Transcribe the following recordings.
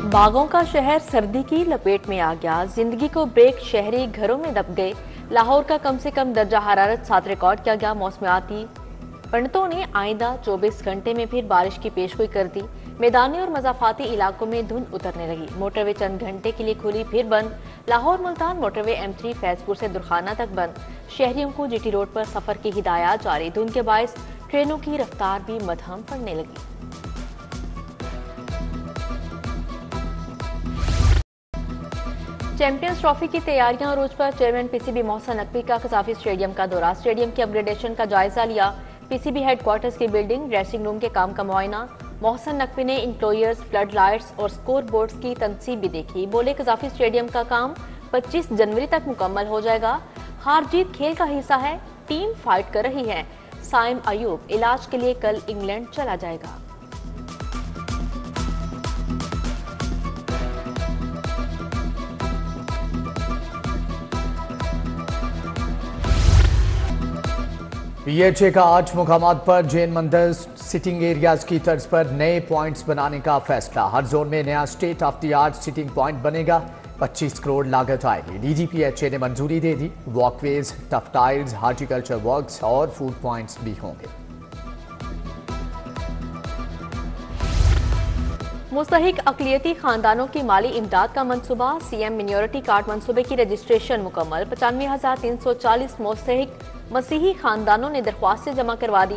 बागों का शहर सर्दी की लपेट में आ गया। जिंदगी को ब्रेक शहरी घरों में दब गए। लाहौर का कम से कम दर्जा हरारत 7 रिकॉर्ड किया गया। मौसमियाती पंडितों ने आइंदा 24 घंटे में फिर बारिश की पेशगोई कर दी। मैदानी और मजाफाती इलाकों में धुंध उतरने लगी। मोटरवे चंद घंटे के लिए खुली फिर बंद। लाहौर मुल्तान मोटरवे M3 फैजपुर से दुरखाना तक बंद। शहरियों को GT रोड पर सफर की हिदायत जारी। धुंध के बायस ट्रेनों की रफ्तार भी मध्यम पड़ने लगी। चैंपियंस ट्रॉफी की तैयारियां अरूज पर। चेयरमैन PCB मोहसन नकवी का कसाफी स्टेडियम का दौरा। स्टेडियम की अपग्रेडेशन का जायजा लिया। PCB हेडक्वार्टर्स की बिल्डिंग ड्रेसिंग रूम के काम का मुआयना। मोहसन नकवी ने इंक्लोयर्स, फ्लड लाइट्स और स्कोर बोर्ड्स की तनसीब भी देखी। बोले कसाफी स्टेडियम का काम 25 जनवरी तक मुकम्मल हो जाएगा। हार जीत खेल का हिस्सा है, टीम फाइट कर रही है। साइम अयूब इलाज के लिए कल इंग्लैंड चला जाएगा। PHA का 8 मुकामात पर जैन मंदिर सिटिंग एरियाज की तर्ज पर नए पॉइंट्स बनाने का फैसला। हर जोन में नया state of the art sitting point बनेगा। 25 करोड़ लागत आएगी। DGPHA ने मंजूरी दे दी। Walkways, tough tiles, horticulture works और फूड पॉइंट्स भी होंगे। मुस्तहिक अकलियती खानदानों की माली इमदाद का मंसूबा। CM मिन्योरिटी कार्ड मंसूबे की रजिस्ट्रेशन मुकम्मल। 95,340 मुस्तहिक मसीही खानदानों ने दरख्वास्तें जमा करवा दी।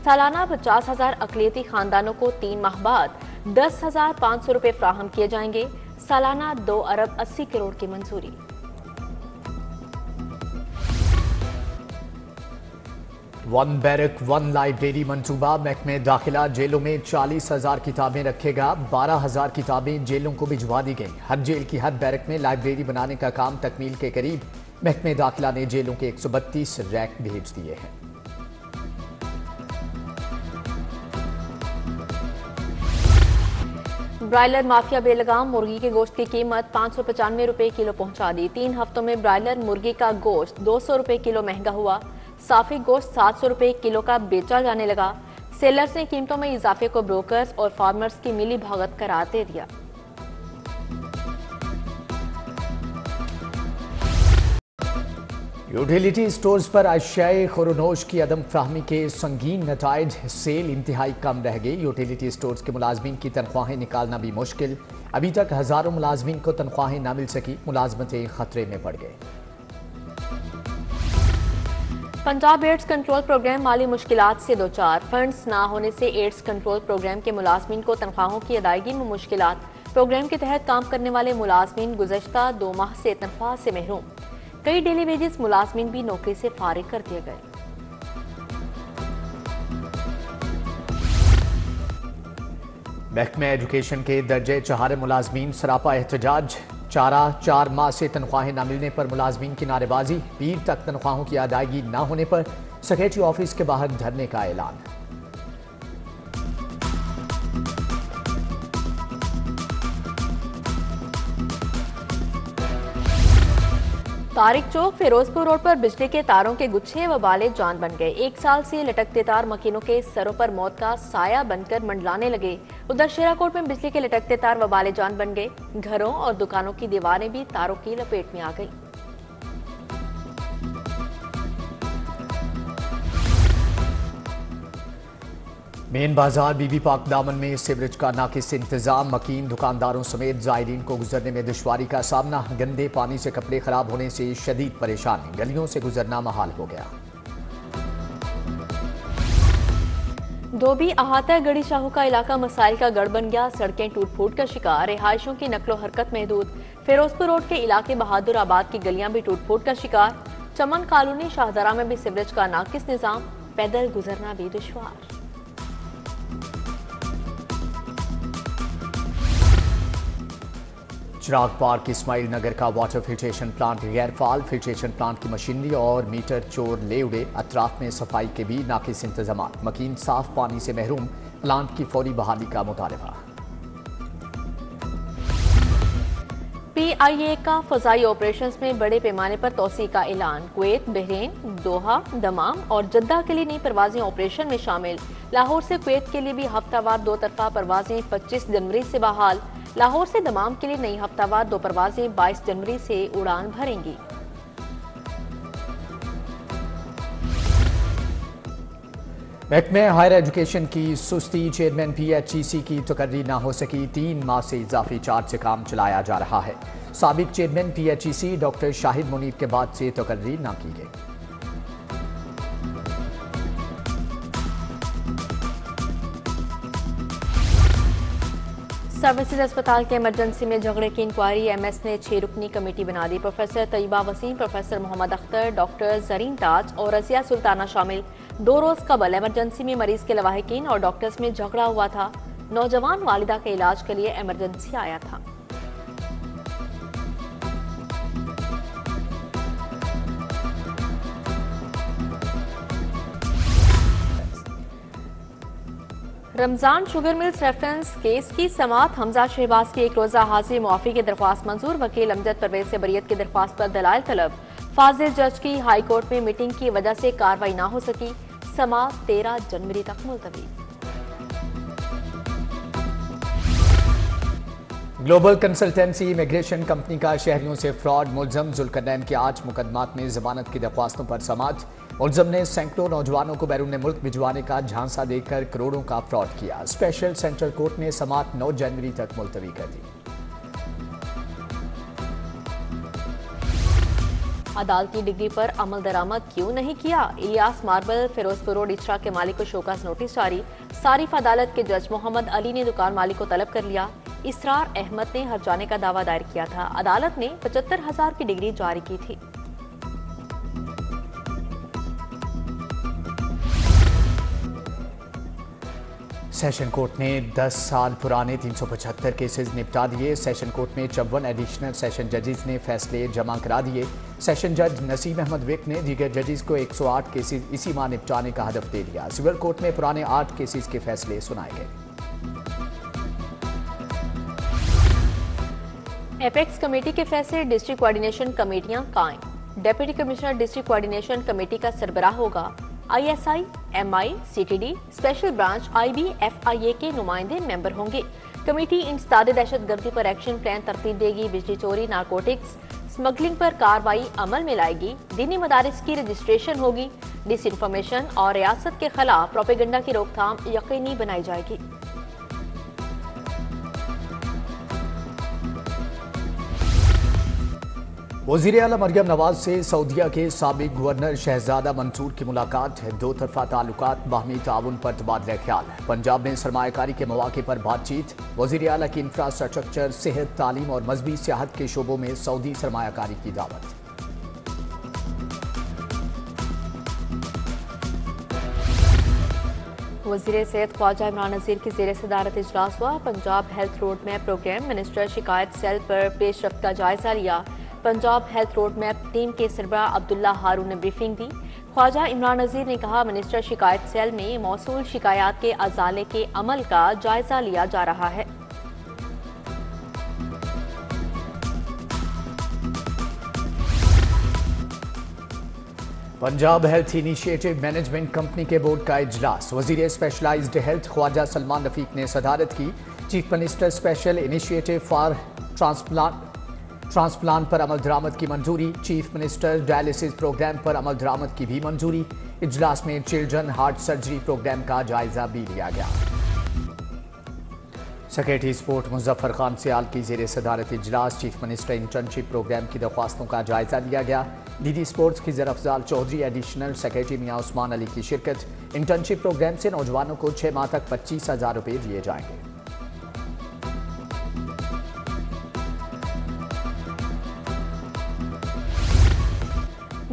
सालाना 50,000 अकलियती खानदानों को 3 माह बाद 10,500 रुपए फ्राहम किए जाएंगे। सालाना 2 अरब 80 करोड़ की मंजूरी। वन बैरक वन लाइब्रेरी मंसूबा। महकमे दाखिला जेलों में 40,000 किताबें रखेगा। 12,000 किताबें जेलों को भिजवा दी गई। हर जेल की हर बैरक में लाइब्रेरी बनाने का काम तकमील के करीब। महकमे दाखिला ने जेलों के 132 रैक भेज दिए हैं। ब्रायलर माफिया बेलगाम। मुर्गी के गोश्त की कीमत 595 रुपए किलो पहुंचा दी। 3 हफ्तों में ब्रायलर मुर्गी का गोश्त 200 रुपए किलो महंगा हुआ। साफी गोश्त 700 रुपए किलो का बेचा जाने लगा। सेलर्स ने कीमतों में इजाफे को ब्रोकर्स और फार्मर्स की मिली भगत करार दे दिया। यूटिलिटी स्टोर्स पर अशियाए खुरनोश की अदम फ्राहमी के संगीन नताइज। सेल इंतहाई कम रह गई। यूटिलिटी स्टोर्स के मुलाजमीन की तनख्वाहें निकालना भी मुश्किल। अभी तक हजारों मुलाजमीन को तनख्वाहें न मिल सकी। मुलाजमतें खतरे में पड़ गई। पंजाब एड्स कंट्रोल प्रोग्राम माली मुश्किलात से दो चार। फंड्स ना होने से एड्स कंट्रोल प्रोग्राम के मुलाजमीन को तनख्वाहों की अदायगी में मुश्किलात। प्रोग्राम के तहत काम करने वाले मुलाजमीन गुज़श्ता 2 माह से तनख्वाह से महरूम। कई डेली वेजेस मुलाजमीन भी नौकरी से फारिग कर दिए गए। महकमा एजुकेशन के दर्जे चहारे मुलाजमीन सरापा एहतजाज। 4 माह से तनख्वाहें न मिलने पर मुलाजमीन की नारेबाजी। पीर तक तनख्वाहों की अदायगी न होने पर सेक्रेटरी ऑफिस के बाहर धरने का ऐलान। तारिक चौक फिरोजपुर रोड पर बिजली के तारों के गुच्छे वबाले जान बन गए। 1 साल से लटकते तार मकीनों के सरों पर मौत का साया बनकर मंडलाने लगे। उधर शेराकोट में बिजली के लटकते तार वबाले जान बन गए। घरों और दुकानों की दीवारें भी तारों की लपेट में आ गई। मेन बाजार बीबी पाक दामन में सीवरेज का नाकिस इंतजाम। मकीन दुकानदारों समेत जायरीन को गुजरने में दुश्वारी का सामना। गंदे पानी से कपड़े खराब होने से शदीद परेशानी। गलियों से गुजरना महाल हो गया। धोबी अहाता गढ़ी शाहू का इलाका मसाइल का गढ़ बन गया। सड़कें टूट फूट का शिकार। रिहायशों की नकलो हरकत महदूद। फिरोजपुर रोड के इलाके बहादुर आबाद की गलियां भी टूट फूट का शिकार। चमन कॉलोनी शाहदरा में भी सीवरेज का नाकिस निजाम। पैदल गुजरना भी दुश्वार। चिराग पार्क इस्माइल नगर का वाटर फिल्ट्रेशन प्लांट गैर फाल। फिल्ट्रेशन प्लांट की मशीनरी और मीटर चोर ले उड़े। अतराफ में सफाई के भी नाकिस इंतजाम। मकीन साफ पानी से महरूम। प्लांट की फौरी बहाली का मुतालबा। PIA का फजाई ऑपरेशंस में बड़े पैमाने पर तोसी का ऐलान। कुवैत, बहरीन, दोहा, दमाम और जद्दा के लिए नई परवाजें ऑपरेशन में शामिल। लाहौर से कुवैत के लिए भी हफ्तावार 2 तरफा परवाजें 25 जनवरी से बहाल। लाहौर से दमाम के लिए नई हफ्तावार 2 परवाजें 22 जनवरी से उड़ान भरेंगी। महकमे हायर एजुकेशन की सुस्ती, चेयरमैन PHEC की तकर्री न हो सकी, 3 माह से इजाफी चार्ज से काम चलाया जा रहा है। साबिक chairman PHEC doctor Shahid Munir के बाद से तकर्री न की गई। सर्विसेज अस्पताल के इमरजेंसी में झगड़े की इंक्वायरी MS ने 6 रुकनी कमेटी बना दी। Professor Tayyaba Waseem, professor Mohammad Akhtar, doctor Zareen Taj और रजिया सुल्ताना शामिल। 2 रोज कबल इमरजेंसी में मरीज के लवाहिकीन और डॉक्टर्स में झगड़ा हुआ था। नौजवान वालिदा के इलाज के लिए इमरजेंसी आया था। Ramzan sugar mills reference case की समाअत। हमजा शहबाज की 1 रोजा हाजिर मुआफी की दरख्वास्त मंजूर। वकील अमजद परवेज से बरियत की दरख्वास्त पर दलाइल तलब। फाजिल जज की हाई कोर्ट में मीटिंग की वजह से कार्रवाई न हो सकी। समाअत 13 जनवरी तक मुलतवी। ग्लोबल कंसल्टेंसी इमिग्रेशन कंपनी का शहरियों से फ्रॉड। मुलजम जुल्करनैन के 8 मुकदमात में जमानत की दरख्वास्तों पर समाअत। मुलजम ने सैकड़ों नौजवानों को बैरून मुल्क भिजवाने का झांसा देकर करोड़ों का फ्रॉड किया। स्पेशल सेंट्रल कोर्ट ने समाअत 9 जनवरी तक मुलतवी कर दी। अदालती डिग्री पर अमल दरामद क्यों नहीं किया? इलियास मार्बल फिरोजपुर रोड इचरा के मालिक को शोकास नोटिस जारी। सारिफ अदालत के जज मोहम्मद अली ने दुकान मालिक को तलब कर लिया। इसरार अहमद ने हर्जाने का दावा दायर किया था। अदालत ने 75,000 की डिग्री जारी की थी। सेशन कोर्ट ने 10 साल पुराने 375 केसेस निपटा दिए। सेशन कोर्ट में 54 एडिशनल सेशन जजेस ने फैसले जमा करा दिए। सेशन जज नसीम अहमद विक ने दीगर जजेस को 108 केसेस इसी माह निपटाने का हदफ दे दिया। सिविल कोर्ट में पुराने 8 केसेस के फैसले सुनाए गए। एपेक्स कमेटी के फैसले। डिस्ट्रिक्ट कोऑर्डिनेशन कमेटियां कायम। Deputy commissioner district coordination committee का सरबराह होगा। ISI, MI, CTD, special branch IB, FIA के नुमाइंदे मेंबर होंगे। कमेटी इंसदाद दहशतगर्दी पर एक्शन प्लान तरतीब देगी। बिजली चोरी, नारकोटिक्स, स्मगलिंग पर कार्रवाई अमल में लाएगी। दीनी मदारिस की रजिस्ट्रेशन होगी। डिसइंफॉर्मेशन और रियासत के खिलाफ प्रोपेगेंडा की रोकथाम यकीनी बनाई जाएगी। वज़ीर आला मरियम नवाज से सऊदीया के साबिक गवर्नर शहजादा मंसूर की मुलाकात। 2 तरफा ताल्लुकात, बाहमी ताउन पर तबादला ख्याल। पंजाब में सरमायाकारी के मौके पर बातचीत। वज़ीर आला की इंफ्रास्ट्रक्चर, सेहत, तालीम और मजहबी सियाहत के शोबों में सऊदी सरमायाकारी की दावत। वज़ीर सेहत ख्वाजा इमरान नज़ीर की ज़ेर सदारत इजलास हुआ। Punjab health road map programme. Minister शिकायत सेल पर पेशरफ्त का जायजा लिया। Punjab health road map team के सरबराह अब्दुल्ला हारून ने ब्रीफिंग दी। ख्वाजा इमरान नज़ीर ने कहा, मिनिस्टर शिकायत सेल में मौसूल शिकायत के अजाले के अमल का जायजा लिया जा रहा है। Punjab health initiative management company के बोर्ड का इजलास। वजीर स्पेशलाइज्ड हेल्थ ख्वाजा सलमान रफीक ने सदारत की। Chief minister special initiative for transplant पर अमल दरामद की मंजूरी। चीफ मिनिस्टर डायलिसिस प्रोग्राम पर अमल दरामद की भी मंजूरी। इजलास में चिल्ड्रन हार्ट सर्जरी प्रोग्राम का जायजा भी लिया गया। सेक्रेटरी स्पोर्ट मुजफ्फर खान सियाल की जेर सदारत इजलास। चीफ मिनिस्टर इंटर्नशिप प्रोग्राम की दरख्वास्तों का जायजा लिया गया। डीडी स्पोर्ट्स की ज़रअफ़ज़ाल चौधरी, एडिशनल सेक्रेटरी मियां उस्मान अली की शिरकत। इंटर्नशिप प्रोग्राम से नौजवानों को 6 माह तक 25,000 रुपये दिए जाएंगे।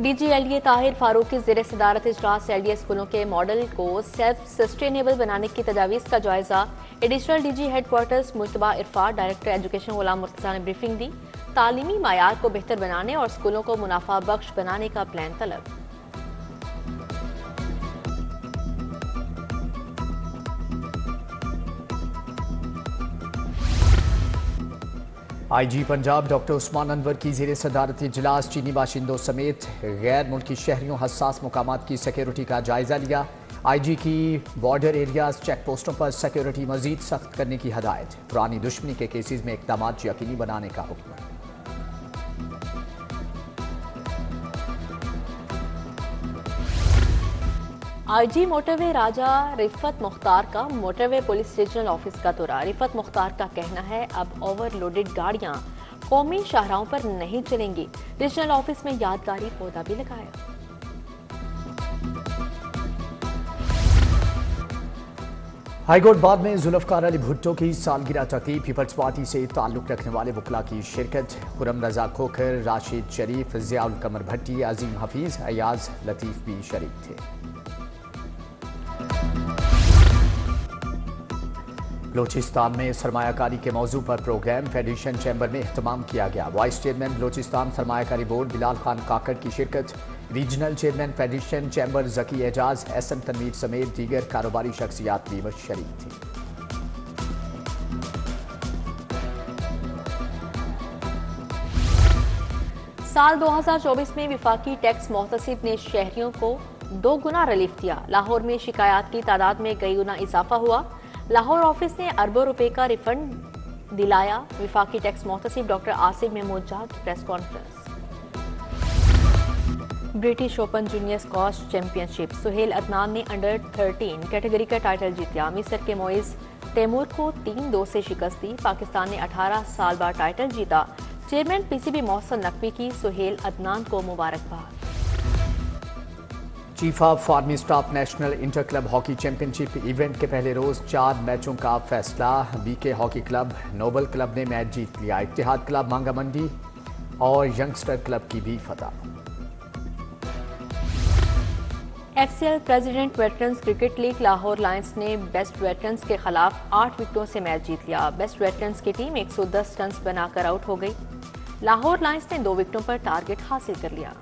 DG ताहिर फारूक की ज़ेर सदारत इजलास। LDA स्कूलों के मॉडल को सेल्फ सस्टेनेबल बनाने की तजावीज़ का जायजा। Additional DG headquarters Mushtaba Irfan, director education Ghulam Murtaza ने ब्रीफिंग दी। तालीमी मायार को बेहतर बनाने और स्कूलों को मुनाफा बख्श बनाने का प्लान तलब। आईजी पंजाब डॉक्टर उस्मान अनवर की ज़ेर सदारत इजलास चीनी बाशिंदों समेत गैर मुल्की शहरियों हसास मकामात की सिक्योरिटी का जायजा लिया। आईजी की बॉर्डर एरियाज चेक पोस्टों पर सिक्योरिटी मजीद सख्त करने की हदायत। पुरानी दुश्मनी के केसेज में इकदाम यकीनी बनाने का हुक्म। आईजी मोटरवे राजा रिफत मुख्तार का मोटरवे पुलिस रीजनल ऑफिस का दौरा। रिफत मुख्तार का कहना है अब ओवरलोडेड गाड़ियां कौमी शाहराहों पर नहीं चलेंगी। रीजनल ऑफिस में यादगारी पौधा भी लगाया। हाईकोर्ट बाद में जुल्फकार अली भुट्टो की सालगिरह तकरीब। पीपल्स पार्टी से ताल्लुक रखने वाले वकला की शिरकत। खुरम रजा खोखर, राशिद शरीफ, जियाउल कमर भट्टी, अजीम हफीज, अयाज लतीफ भी शरीक थे। बलोचिस्तान में सरमायाकारी के मौजू पर प्रोग्राम फेडरेशन चैम्बर में एहतमाम किया गया। वाइस चेयरमैन बलोचिस्तान सरमायाकारी बोर्ड बिलाल खान काकड़ की शिरकत। Regional chairman federation chamber Zaki Ejaz, SM Tanveer समेत दीगर कारोबारी शख्सियात भी शरीक थी। साल 2024 में विफाकी टैक्स मोहतसिब ने शहरियों को 2 गुना रिलीफ दिया। लाहौर में शिकायत की तादाद में कई गुना इजाफा हुआ। लाहौर ऑफिस ने अरबों रुपए का रिफंड दिलाया। विफाकी टैक्स मोहतसिब डॉक्टर आसिफ महमूद जहाँ की press conference. British open junior squash championship, Suhail Adnan ने अंडर 13 कैटेगरी का टाइटल जीता। मिस्र के मोइज तैमूर को 3-2 से शिकस्त दी। पाकिस्तान ने 18 साल बाद टाइटल जीता। चेयरमैन पीसीबी मोहसन नकवी की सुहेल अदनान को मुबारकबाद। Chief of army staff national inter club hockey championship event के पहले रोज 4 मैचों का फैसला। BK hockey club, noble club ने मैच जीत लिया। इत्तेहाद क्लब मांगा मंडी और यंगस्टर क्लब की भी फतह। FCL president veterans cricket league, Lahore Lions ने बेस्ट वेटरन्स के खिलाफ 8 विकेटों से मैच जीत लिया। बेस्ट वेटरन्स की टीम 110 रन बनाकर आउट हो गई। लाहौर लायंस ने 2 विकेटों पर टारगेट हासिल कर लिया।